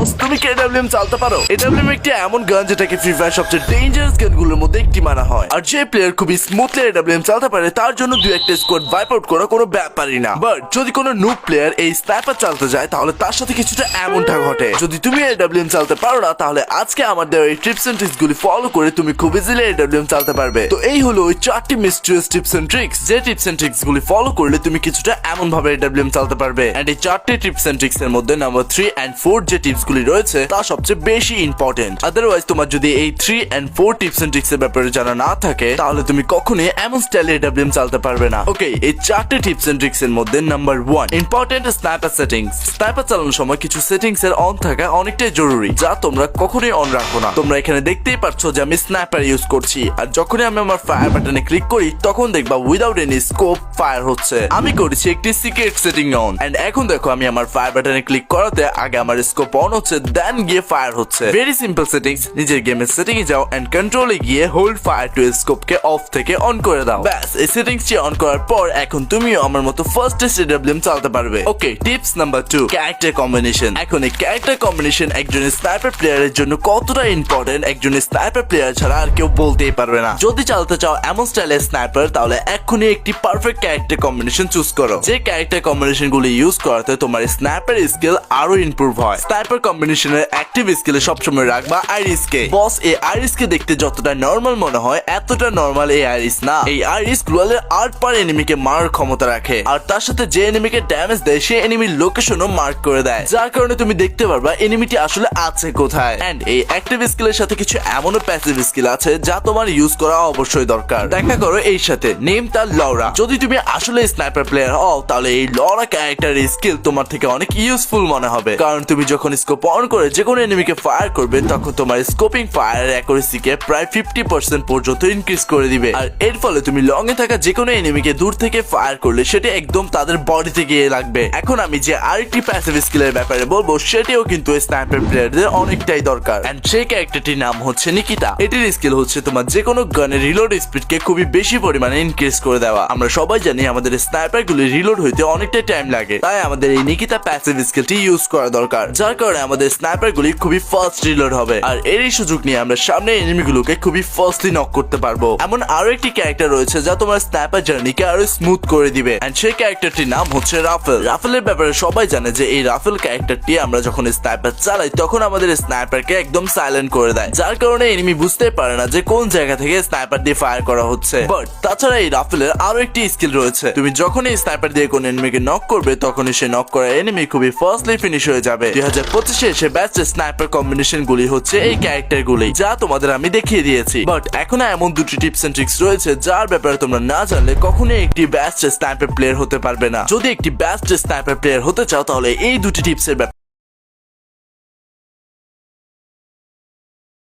বস, তুমি কি এডব্লিউএম চালাতে পারো? এডব্লিউএম একটি এমন গান যেটাকে ফ্রি ফায়ার সবচেয়ে ডেঞ্জারাস গানগুলোর মধ্যে একটি মানা হয়। আর যে প্লেয়ার খুবই স্মুথলি এডব্লিউএম চালাতে পারে তার জন্য দুই একটা স্কোয়াড ওয়াইপ আউট করা কোনো ব্যাপারই না। বাট যদি কোনো নুব প্লেয়ার এই স্নাইপার চালাতে যায় তাহলে তার সাথে কিছুটা এমনটা ঘটে। যদি তুমি এডব্লিউএম চালাতে পারো না তাহলে আজকে আমার দেওয়া এই টিপস এন্ড ট্রিক্স গুলি ফলো করে তুমি খুব ইজিলি এডব্লিউএম চালাতে পারবে। তো এই হলো ওই 4টি মিস্ট্রিয়াস টিপস এন্ড ট্রিক্স, যে টিপস এন্ড ট্রিক্স গুলি ফলো করলে তুমি কিছুটা এমন ভাবে এডব্লিউএম চালাতে পারবে। এন্ড এই 4টি টিপস এন্ড ট্রিক্স এর মধ্যে নাম্বার 3 এন্ড 4 যে টিপস গুলি রয়েছে তা সবচেয়ে বেশি ইম্পর্টেন্ট। আদারওয়াইজ তোমার যদি এই 3 এন্ড 4 টিপস এন্ড ট্রিক্স এর ব্যাপারে জানা না থাকে তাহলে তুমি কখনোই এমন স্টাইলে এডব্লিউএম চালাতে পারবে না। ওকে, এই 4টি টিপস এন্ড ট্রিক্স এর মধ্যে number 1 important sniper settings. Sniper চালানোর সময় কিছু সেটিংস এর অন থাকা অনেকটাই জরুরি, যা তোমরা কখনোই অন রাখো না। তোমরা এখানে দেখতেই পাচ্ছো যে আমি স্নাইপার ইউজ করছি, আর যখনই আমি আমার ফায়ার বাটনে ক্লিক করি তখন দেখবা উইদাউট এনি স্কোপ ফায়ার হচ্ছে। আমি করেছি একটি সিক্রেট সেটিং অন, এন্ড এখন দেখো আমি আমার ফায়ার বাটনে ক্লিক করাতে আগে আমার স্কোপ অন হচ্ছে, দেন গিয়ে ফায়ার হচ্ছে। Very simple settings. নিজের গেমের সেটিং এ যাও এন্ড কন্ট্রোলে গিয়ে হোল্ড ফায়ার টু স্কোপ কে অফ থেকে অন করে দাও। ব্যাস, এই সেটিংসটি অন করার পর এখন তুমিও আমার মতো ফার্স্ট এডব্লিউএম চালাতে পারবে। ওকে, টিপস নাম্বার 2 ক্যারেক্টার কম্বিনেশন। এখন এই ক্যারেক্টার কম্বিনেশন একজন স্নাইপার প্লেয়ারের জন্য কতটা ইম্পর্টেন্ট একজন স্নাইপার প্লেয়ার ছাড়া আর কেউ বলতেই পারবে না। যদি চালাতে চাও এমন স্টাইলের স্নাইপার তাহলে এক্ষুনি একটি পারফেক্ট ক্যারেক্টার কম্বিনেশন চুজ করো, যে ক্যারেক্টার কম্বিনেশন গুলি ইউজ করাতে তোমার স্নাইপার স্কিল আরো ইমপ্রুভ হয়। স্নাইপার কম্বিনেশনের অ্যাক্টিভ স্কিলে সবসময় রাখবা আইরিস কে। বস, এই আইরিস কে দেখতে যতটা নরমাল মনে হয় এতটা নরমাল এই আইরিস না। এই আইরিস গ্লোয়ালের 8 পার এনিমিকে মারার ক্ষমতা রাখে, আর তার সাথে যে এনিমিকে ড্যামেজ দেয় সে এনিমির লোকেশনও মার্ক করে দেয়, যার কারণে তুমি দেখতে পারবা এনিমিটি আসলে আছে কোথায়। এন্ড এই অ্যাক্টিভ স্কিলের সাথে কিছু এমনও প্যাসিভ স্কিল আছে যা তোমার ইউজ করা অবশ্যই দরকার। দেখা করো এই সাথে, নেম তার লরা। যদি তুমি আসলে স্নাইপার প্লেয়ার হও তাহলে এই লরা ক্যারেক্টারের স্কিল তোমার থেকে অনেক ইউজফুল মনে হবে, কারণ তুমি যখন স্কোপ অন করে যে কোনো এনিমিকে ফায়ার করবে তখন তোমার স্কোপিং ফায়ারের অ্যাকুরেসিকে প্রায় 50% পর্যন্ত ইনক্রিজ করে দিবে। আর এর ফলে তুমি লং এ থাকা যে কোনো এনিমিকে দূর থেকে ফায়ার করলে সেটা একদম তাদের বডিতে গিয়ে লাগবে। এখন আমি যে আরেকটি প্যাসিভ স্কিলের ব্যাপারে বলবো সেটিও কিন্তু স্নাইপার প্লেয়ারদের অনেকটাই দরকার, এন্ড সেই ক্যারেক্টারটির নাম হচ্ছে নিকিতা। এটির স্কিল হচ্ছে তোমার যে কোনো গানের রিলোড স্পিডকে খুবই বেশি পরিমাণে ইনক্রিজ করে দেওয়া। আমরা সবাই জানি আমাদের স্নাইপার গুলি রিলোড হইতে অনেকটাই টাইম লাগে, তাই আমাদের এই নিকিতা প্যাসিভ স্কিলটি ইউজ করা দরকার, যার কারণে আমাদের স্নাইপার গুলি খুবই ফাস্ট রিলোড হবে। আর এরই সুযোগ নিয়ে আমরা সামনে এনিমিগুলোকে খুবই ফাস্টলি নক করতে পারবো। এমন আরো একটি ক্যারেক্টার রয়েছে যা তোমার স্নাইপার জার্নিকে আরো স্মুথ করে দিবে, এন্ড সেই ক্যারেক্টারটির নাম হচ্ছে রাফেল। রাফেলের ব্যাপারে সবাই জানে যে এই রাফেল ক্যারেক্টারটি আমরা যখন স্নাইপার চালাই তখন আমাদের স্নাইপারকে একদম সাইলেন্ট করে দেয়, যার কারণে এনিমি বুঝতে পারে না যে কোন জায়গা থেকে স্নাইপার দিয়ে ফায়ার করা হচ্ছে। বাট তাছাড়া এই রাফেলের আরো একটি স্কিল রয়েছে, তুমি যখন এই স্নাইপার দিয়ে কোন এনিমিকে নক করবে তখনই সে নক করা এনিমি খুবই ফাস্টলি ফিনিশ হয়ে যাবে। 2025 এসে বেস্ট স্নাইপার কম্বিনেশন গুলি হচ্ছে এই ক্যারেক্টার গুলি, যা তোমাদের আমি দেখিয়ে দিয়েছি। বাট এখন এমন দুটি টিপস এন্ড ট্রিক্স রয়েছে যার ব্যাপারে তোমরা না জানলে কখনোই একটি বেস্ট স্নাইপার প্লেয়ার হতে পারবে না। যদি একটি বেস্ট স্নাইপার প্লেয়ার হতে চাও তাহলে এই দুটি টিপস এর